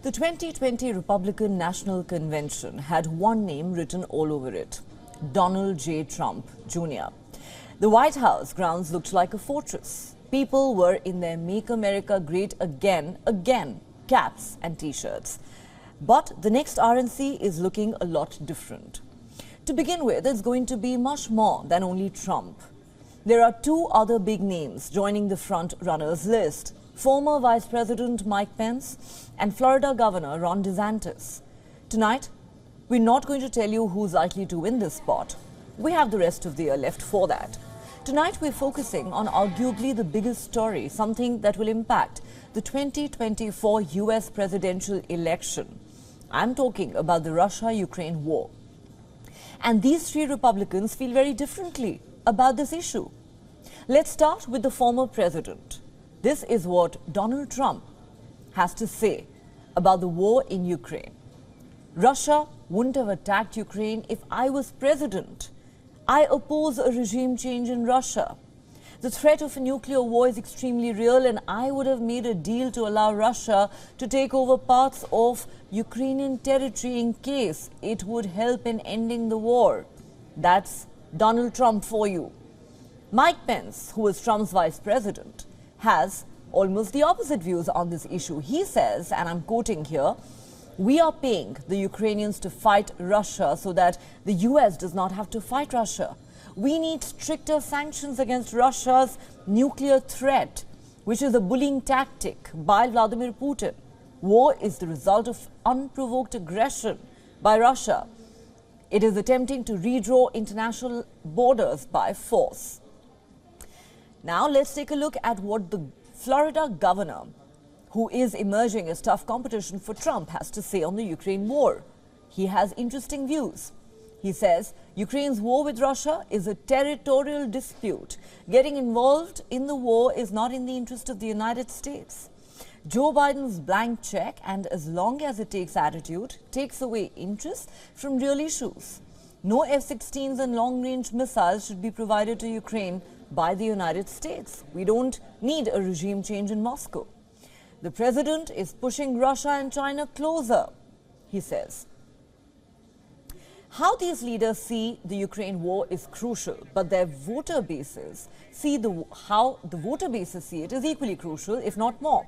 The 2020 Republican National Convention had one name written all over it: Donald J. Trump Jr. The White House grounds looked like a fortress. People were in their Make America Great Again caps and T-shirts. But the next RNC is looking a lot different. To begin with, it's going to be much more than only Trump. There are two other big names joining the front runners list: former Vice President Mike Pence and Florida Governor Ron DeSantis. Tonight, we're not going to tell you who's likely to win this spot. We have the rest of the year left for that. Tonight, we're focusing on arguably the biggest story, something that will impact the 2024 US presidential election. I'm talking about the Russia-Ukraine war. And these three Republicans feel very differently about this issue. Let's start with the former president. This is what Donald Trump has to say about the war in Ukraine. Russia wouldn't have attacked Ukraine if I was president. I oppose a regime change in Russia. The threat of a nuclear war is extremely real, and I would have made a deal to allow Russia to take over parts of Ukrainian territory in case it would help in ending the war. That's Donald Trump for you. Mike Pence, who is Trump's vice president, has almost the opposite views on this issue. He says, and I'm quoting here, "We are paying the Ukrainians to fight Russia so that the US does not have to fight Russia. We need stricter sanctions against Russia's nuclear threat, which is a bullying tactic by Vladimir Putin. War is the result of unprovoked aggression by Russia. It is attempting to redraw international borders by force." Now let's take a look at what the Florida governor, who is emerging as tough competition for Trump, has to say on the Ukraine war. He has interesting views. He says Ukraine's war with Russia is a territorial dispute. Getting involved in the war is not in the interest of the United States. Joe Biden's blank check, and as long as it takes attitude, takes away interest from real issues. No F-16s and long-range missiles should be provided to Ukraine by the United States. We don't need a regime change in Moscow. The president is pushing Russia and China closer, he says. How these leaders see the Ukraine war is crucial, but their voter bases see how the voter bases see it is equally crucial, if not more.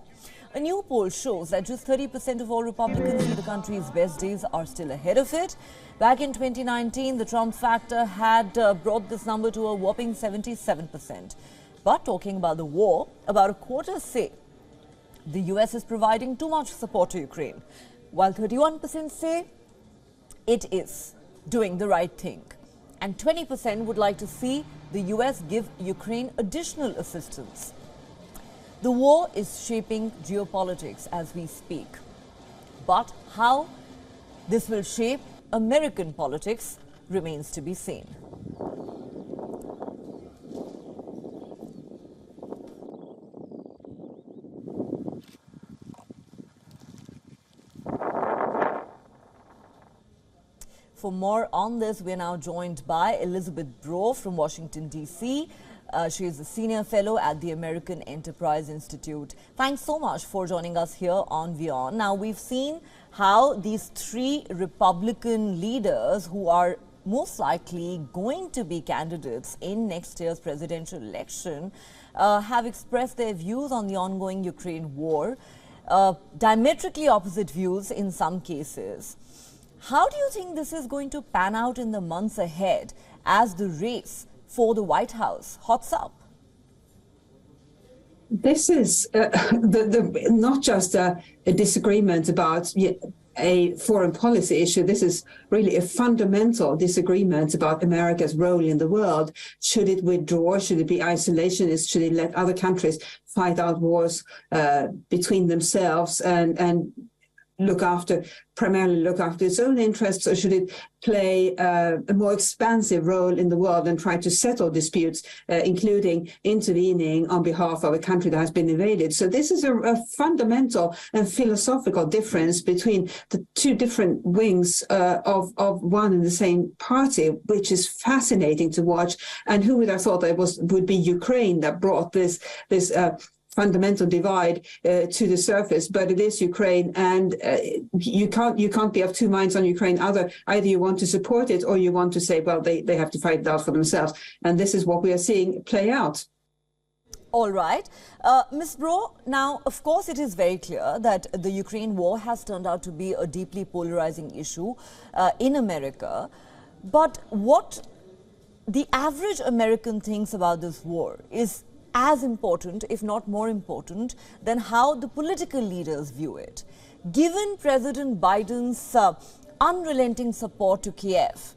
A new poll shows that just 30% of all Republicans see the country's best days are still ahead of it. Back in 2019, the Trump factor had brought this number to a whopping 77%. But talking about the war, about a quarter say the US is providing too much support to Ukraine, while 31% say it is doing the right thing. And 20% would like to see the US give Ukraine additional assistance. The war is shaping geopolitics as we speak. But how this will shape American politics remains to be seen. For more on this, we are now joined by Elizabeth Brough from Washington, D.C. She is a senior fellow at the American Enterprise Institute. Thanks so much for joining us here on WION. Now, we've seen how these three Republican leaders, who are most likely going to be candidates in next year's presidential election, have expressed their views on the ongoing Ukraine war, diametrically opposite views in some cases. How do you think this is going to pan out in the months ahead as the race for the White House hots up? This is not just a disagreement about a foreign policy issue. This is really a fundamental disagreement about America's role in the world. Should it withdraw? Should it be isolationist? Should it let other countries fight out wars between themselves and primarily look after its own interests, or should it play a more expansive role in the world and try to settle disputes, including intervening on behalf of a country that has been invaded? So this is a fundamental and philosophical difference between the two different wings of one and the same party, which is fascinating to watch. And who would have thought that it would be Ukraine that brought this fundamental divide to the surface, but it is Ukraine, and you can't be of two minds on Ukraine. Either you want to support it or you want to say, well, they have to fight it out for themselves. And this is what we are seeing play out. All right. Ms. Bro, now, of course, it is very clear that the Ukraine war has turned out to be a deeply polarizing issue in America. But what the average American thinks about this war is as important, if not more important, than how the political leaders view it. Given President Biden's unrelenting support to Kiev,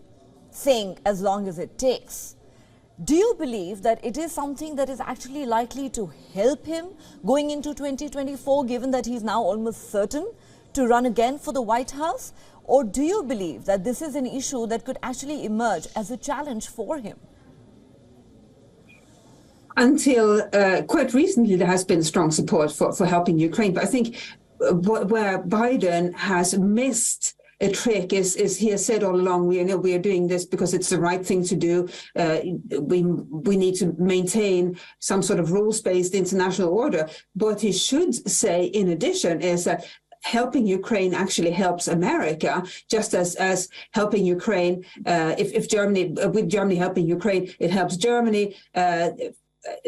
saying as long as it takes, do you believe that it is something that is actually likely to help him going into 2024, given that he's now almost certain to run again for the White House? Or do you believe that this is an issue that could actually emerge as a challenge for him? Until quite recently, there has been strong support for helping Ukraine. But I think where Biden has missed a trick is he has said all along, we are doing this because it's the right thing to do. We need to maintain some sort of rules-based international order. What he should say, in addition, is that helping Ukraine actually helps America, just as helping Ukraine, if Germany, with Germany helping Ukraine, it helps Germany.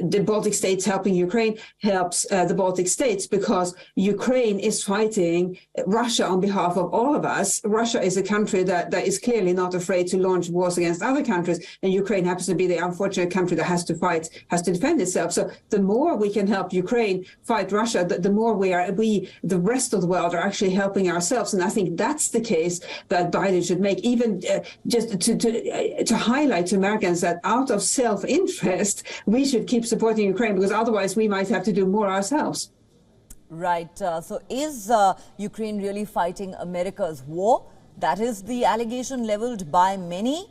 The Baltic states helping Ukraine helps the Baltic states, because Ukraine is fighting Russia on behalf of all of us. Russia is a country that is clearly not afraid to launch wars against other countries, and Ukraine happens to be the unfortunate country that has to defend itself. So the more we can help Ukraine fight Russia, the more the rest of the world are actually helping ourselves. And I think that's the case that Biden should make, even just to highlight to Americans that out of self-interest, we should keep supporting Ukraine, because otherwise we might have to do more ourselves. Right. So is Ukraine really fighting America's war? That is the allegation leveled by many.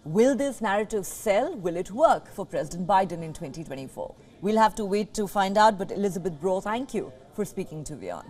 Will this narrative sell? Will it work for President Biden in 2024? We'll have to wait to find out. But Elizabeth Bro, thank you for speaking to WION.